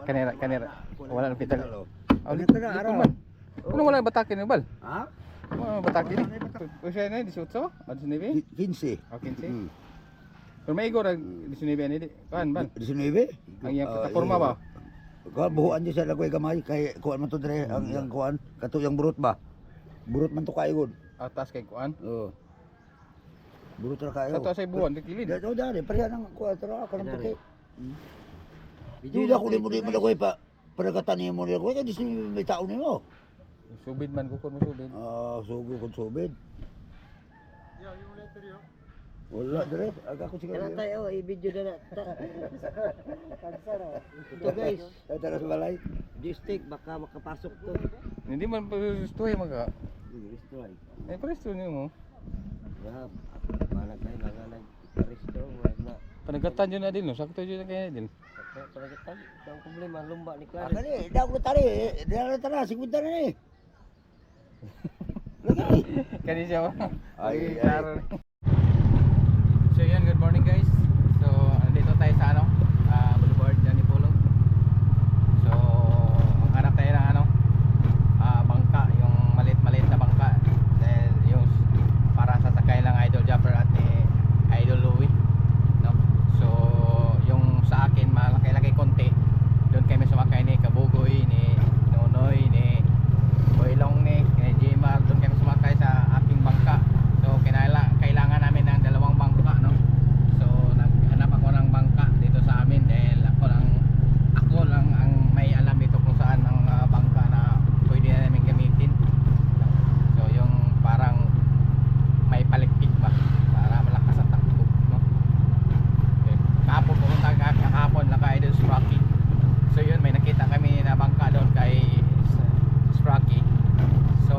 kanira kanira. Wala nang pitag. Oh, Ano dito na dito araw? man. Ano wala batakin ni bal? Ha? Wala batakin ni. Usa na 18, at 19. 15. O 15. Hmm. Pero may igor 19 ani di. Kan ban. 19? Ang iyang plataforma ba? Kuan buhuan di sa lagoy gamay kay kuan man to dire ang iyang kuan kato yang burot ba. Burot man to kayo. Atas kay kuan. Oo. Burot ra kayo. Sa to sa buwan dikilid. Dito dari pareha nang kuan tra ka nang pake. Di ako di mo di malagoy pa. Pagkatan mo ni lagoy kay di may tao nimo. Subid man ko kon subid. Sugo kon subid. Wala dire, aga ko siguro. Kaya tayo, i-video na Ito guys, Ay tara sa balay. G-stick, baka makapasok to. Hindi man pagustuhay maka. Destroy. Eh presto ni mo. Grab, malag tayo, mga nag-restro, wala. Panagatan yun na din no. Sakto yun na kaya din. Pagkatan, ito ang problema, lumba ni Ah, Clarence. kani, da ko tari, da tara, 50 na ni. Lagi. Kani siya. Ay, Klaro. So yun, good morning guys. So nandito tayo sa ano, Boulevard Johnny Pulong. So ang hanap tayo ng ano, bangka, yung maliit-maliit na bangka. Dahil yung para sasakay lang Idol Japper at ni Idol Louie, no? So yung sa akin malaki-laki konti. Doon kami sumakay ni Kabugoy, ni Nonoy, ni Boylong, ni Jimar. Doon kami sumakay sa aking bangka. So kailangan namin ng dalawang bangka, no? So naghanap ako ng bangka dito sa amin dahil ako lang ang may alam dito kung saan ang bangka na pwede na namin gamitin. So yung parang may palikpik ba para malakas ang takbo, no? Okay. Kahapon pumunta kahapon lang kay Idol Sprocky. So yun, may nakita kami na bangka doon kay Sprocky. So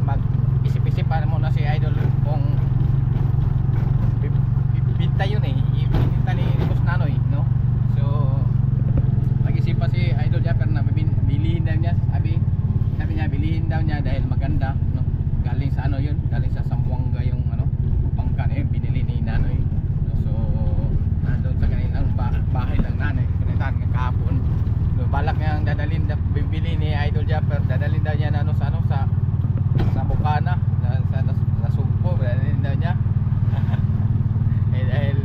mag-isip-isipan muna si Idol kung binta yun eh, ibinta ni Boss Nanoy, no? So nag-isip pa si Idol Japper na bilihin daw niya. Sabi niya bilihin daw niya dahil maganda, no? Galing sa ano yun, galing sa Zamboanga yung ano, bangka na yun, binili ni Nanoy. So nandun sa kanilang bahay lang Nanoy, kanilang kahapon. So, balak niya ang dadalhin, bibili ni Idol Japper, dadalhin daw niya na ano sa Bukana, sa Sugpo, dadalhin daw niya. Eh, dahil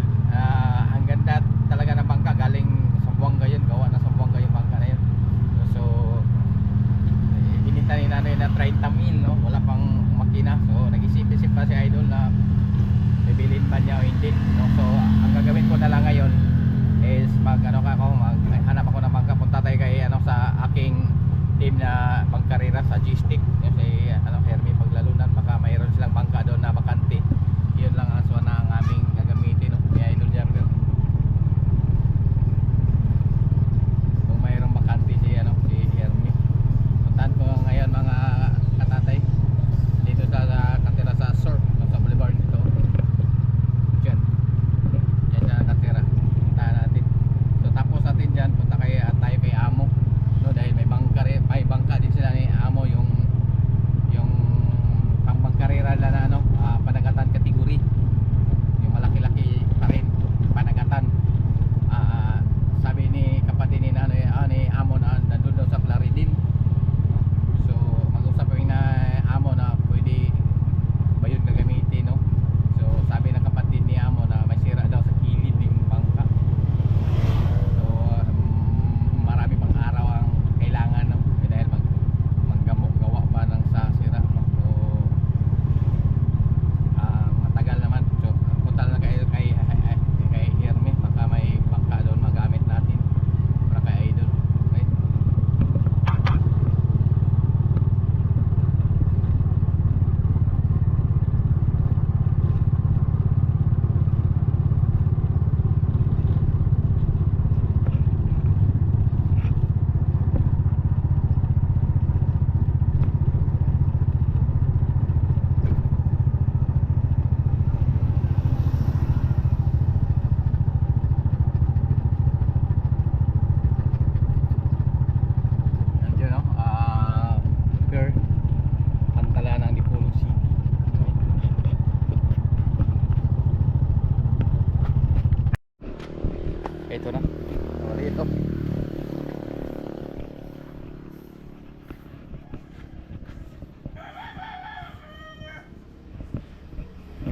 ang ganda talaga ng bangka, galing Zamboanga yun, gawa na Zamboanga yung bangka na yun. So binita ni Nanoy na 30,000, no? Wala pang makina. So nag-isip-isip pa si Idol na bibilin ba niya o hindi, no? So ang gagawin ko na lang ngayon is maghanap ako ng bangka. Punta tayo kay sa aking team na bangkarera sa G-stick, kasi Hermi Paglalunan, baka mayroon silang bangka doon na bakante. Yun lang ang aswa na ang aming gagamitin, no? Ni Idol Japper. Kung mayroong bakante si Hermi, puntahan ko ngayon mga katatay dito sa katira sa Surf, sa Boulevard dito. Diyan siya nakatira. Puntahan natin. So tapos natin dyan, punta tayo kay Amo, no? Dahil may bangka din sila ni Amo, yung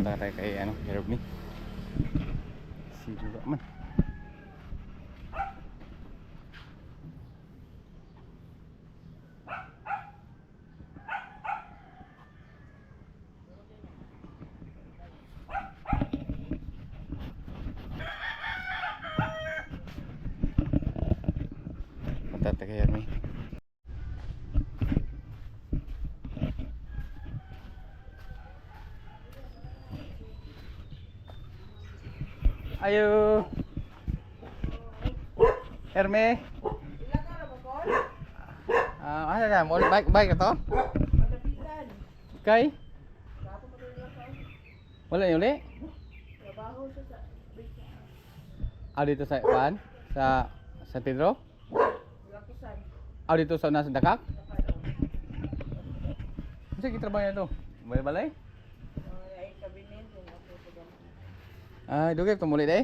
Punta tayo kay ano, Herb ni. Si juga man. Punta tayo kay Herb ni. Ayo. Herme. Ano na? Bike ito? Kay? Wala yung uli? Dito sa Juan? Sa San Pedro? Dito sa nasa Dakak? Sige, trabaho niya ito. Balay-balay? Dugay tumuli deh.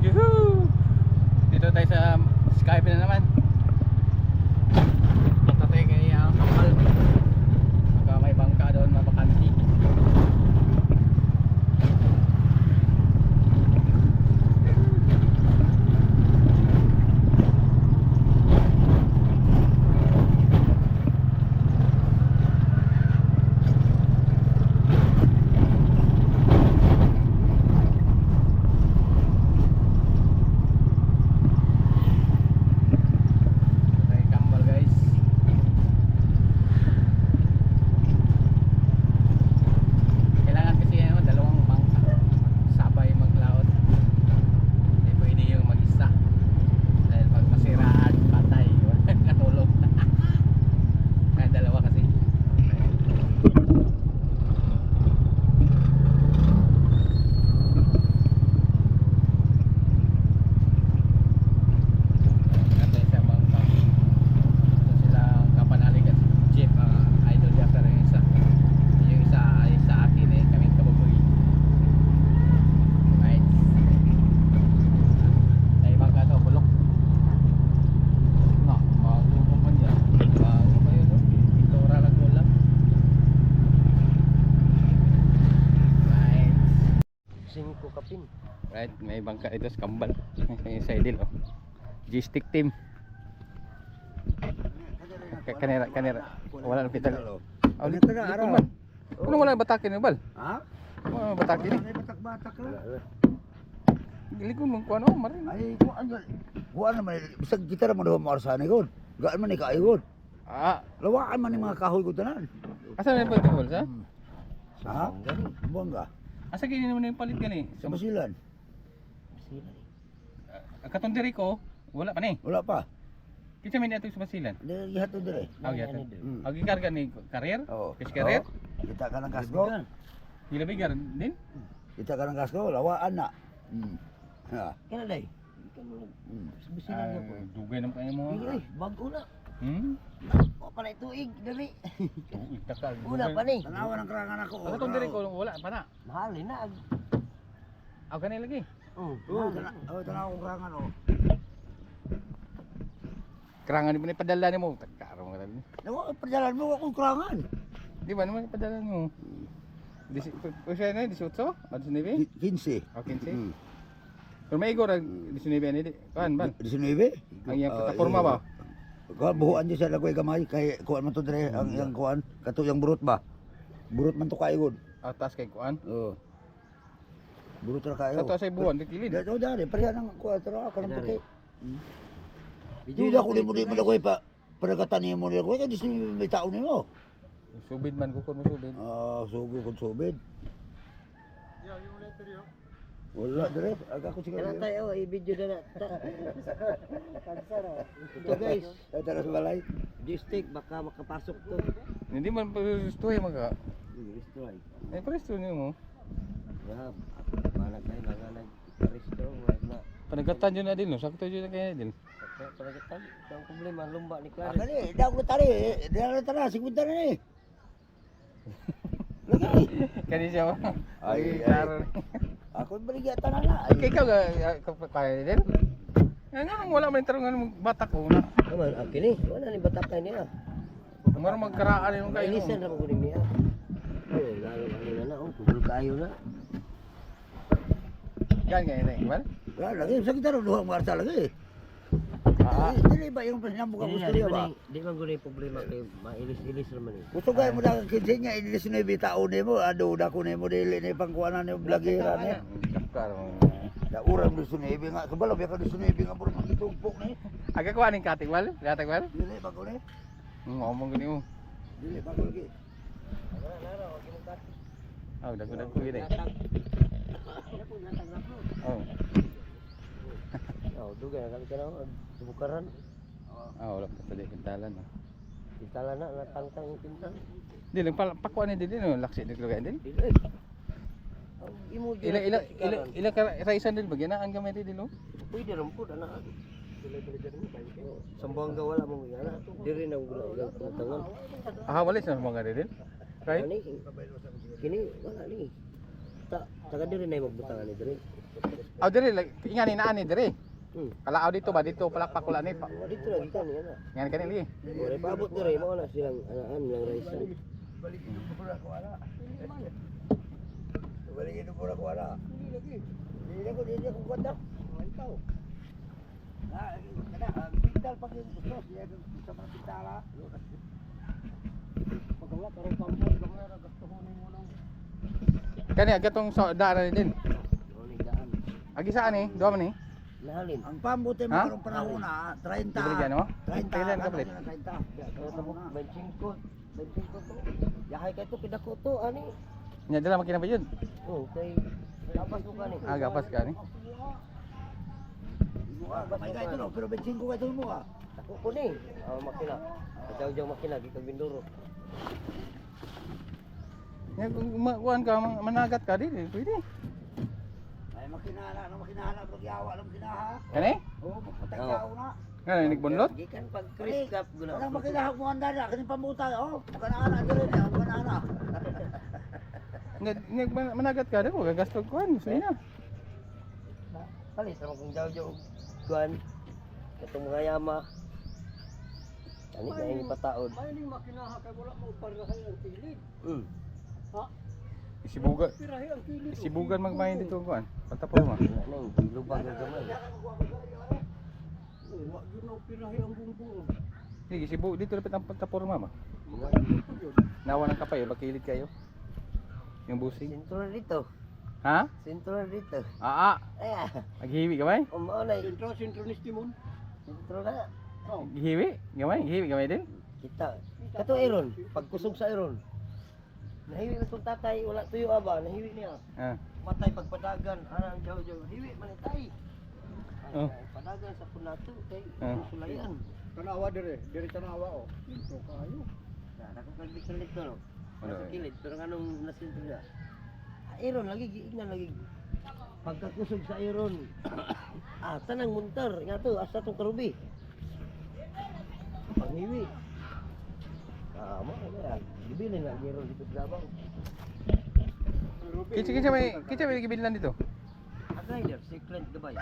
Yuhuu. Dito tayo sa Skype na naman. Punta tayo kay Kamal. Baka may bangka doon, mabakanti. Right, may bangka ito sa Kambal. Yung sa idil oh. G-stick team. Kanira. Wala nang pital. Dito man. Ano wala batakin ng bal? Ha? Wala batakin ni. Batak-batak na. Gilikon mong kuano, marin. Ay, kuan naman. Bisag kita naman daw mo arsan gud. Gaan man ni kaayod. Lawaan man ni mga kahoy ko tanan. Asa na pa tingol sa? Ha? Bongga. Asa gini naman yung palit gani? Sa Basilan. Katong diri ko, wala pa ni. Wala pa. Kinsa man ato sa Basilan? Gihat to dire. Gihat. Gikarga ni career? Oo. Fish career? Kita ka ng kasko. Gilabigar din? Kita ka ng kasko, lawaan na. Ha. Kana day. Sa Basilan ko. Dugay nang kayo mo. Ay, bago na. O pala tuig dali. Tuig takal. Una pa ni. Tanawa ng krangan ako. Katong diri ko wala pa na. Mahal na. Kanay lagi. Tanawa ng krangan oh. Krangan di mo ni padala nimo. Takaro nga tabi. Nawa padalan mo akong krangan. Di ba naman padala mo? O siya na 18? O 19? 15. O 15? Pero may igor 19 ani di. Kuan ban? 19? Ang iyang plataforma ba? Kuan buhuan niya sa lagoy gamay kay kuan man to dire ang iyang kuan kato yang burot ba. Burot man to kayo. Atas kay kuan. Oo. Burot ra kayo. Sa say buwan dikilid. Dato dari pareha nang kuan tra ka nang puti. Duda ko di mo lagoy pa padagatan ni mo lagoy kay di may tao nimo. Subid man ko kun mo subid. Sugo kun subid. Wala dire, aga ko siguro. Kana tayo i-video na ta. Ito guys, Tara sa balay. G-stick baka makapasok to. Hindi man pastuhay maka. Destroy. Ay presto nimo. Ya, balak tayo lang nag-restro na. Panagatan yun na din no. Sakto yun na kaya din. Pagkatag, ang problema lumba ni Clarence. Kani, da ko tari, da tara sigunda na ni. Lagi. Kani siya. Ay, Klaro. Ako baligya tanan na. Ikaw kaya din? Nga wala man tarungan batak ko na. Naman, akin ni. Wala ni batak niya. Maro magkaraan yung kayo. Ilisan na ko niya. Oh, lalo Ano na, oh, tugol kayo na. Gan ganyan eh, Iwan? Wala lagi sa kita ro duha marsa lagi. Ah, Dili ba yung pasinambo ka gusto niya ba? Di man guna yung problema kay mailis-ilis naman eh. Gusto gay mo dagang kinse niya ilis na bitaon nimo ado da ko nimo dili ni pangkuanan ni blagera ni. kapkar. Da urang gusto ni ibi nga kabalo biya ka gusto ni ibi nga bro magitumpok ni. Aga ko aning kating wal? Kating wal? Dili bago ni. Ngomong gini mo. Dili bago lagi. Oh, dago-dago gini. Oh. Oh, dugay na kami ka na, subukaran. Ah, wala pa tadi kintalan. Oh. Istala na, natangtang yung pintan. Di lang pakuan ni dili no laksi ni kaya din. Dili eh. Oh, imo Ila ka raisan din bagyan ang gamay di lo. pwede rin po, anak. Sambuanga wala mong yana. Diri na gula ilang tanatangan. Ah, wala sa mga din. Right? Ani, kini wala ni. Taga diri na yung magbutangan ni diri. Aw diri ingani na ani diri. Kalaaw dito ba dito palakpak wala ni. Dito lagi kan yana. Ngani kanili. Ore paabot diri mo na silang anaan lang raisan. Balikin mo pura ko ala. Balikin mo pura ko ala. Dili lagi. Dili ko kwenta. Ikaw. Kada pintal pag yung gusto siya sa mga pintala. Pagawala karong kampon gamay ra gastuhonin mo nang. Kani agatong so dara din. Oni daan. Agi saan ni? Duha man ni. Nahalin. Ang pambote mo Ha? karong panahon na 30. Ibigyan mo? 30. Kailan ka palit? 30. Benchingko to. Yahay kay to kidako to ani. Nya dala makina pa yun. Oh, kay lapas mo kani. Ah, gapas ka ni. Gamay ka ito no, pero 25 ka ito mo ka. Ako ko ni. Makina. Jaw makina gitag binduro. Nya kuan ka managat ka di pwede. Ay makinala bro yawa lang kinaha. Kani? Oh, magpatay tao na. Ngani nigbunlot? Gikan pag Chris Cup guna. Wala makinahag mo anda na kini pamuta. Oh, kana dire na, kana. Nya managat ka di ko gagastog kuan gusto niya. Kalis naman kung jaw kuan. Katong mga yama. Ani na ini pataod. May ning makinaha kay wala mo parahay ang kilid. Ha? Isibugan. Pirahay ang kilid. Isibugan magmahin dito kuan. Patapor mo. Nang lubang ang gamay. Wa gyud na pirahay ang bumbong. Sige, sibu dito dapat ang patapor mo ba? Nawa ng kapay bakilid kayo. Yung busing. Sentro dito. Ha? Sentro dito. Ah, Ay, aghiwi gamay? mao na Sentro ni Timon. sentro na. Gihiwi? Gamay din? Kita. Kato iron, pagkusog sa iron. Nahiwi na itong tatay, wala tuyo aba, nahiwi niya. Ah. Matay pagpadagan, anang jaw-jaw, hiwi man tay. Oh. Padagan sa punato, kay sulayan. Tanawa dire tanawa oh. Sentro kayo. Ako kagdi-kilit no. Wala. Sa kilit, pero anong nasintro na? Iron, lagi, giignan lagi. Pagkakusog sa iron. Tanang muntar, nga to, asa itong karubi. Panghiwi. Mo na. Gibilin na gero dito sa Davao. Kitsa may gibilan dito. Agrider, secret gabay.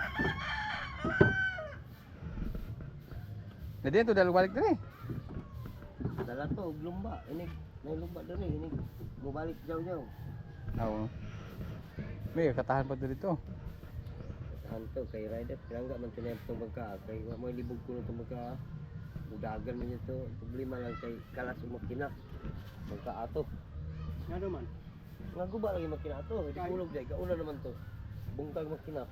Na dito dahil balik diri. Dala to og lumba, ini may lumba diri, ini mobalik jaw-jaw. Oo. May katahan pa dito. Hanto kay rider, pirangga man tinay itong magka, kay wa mo libog ko itong magka. Budagan man ito, problema lang kay kalas o makina. Magka ato. Nga naman. Nga guba lagi makina ato, hindi kulog dahil, kauna naman to. Bungkag makina.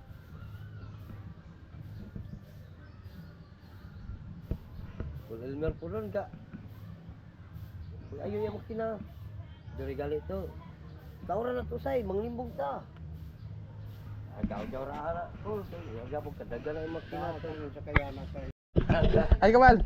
Kung Elmer po ron ka. Kung ayaw yung makina. Dari gali to. Kaura na to say, manglimbong ta. Agaw-gaw ra ara. Oh, so, agabog kadagan ang makina to. Sa kaya na kay Ay kabal.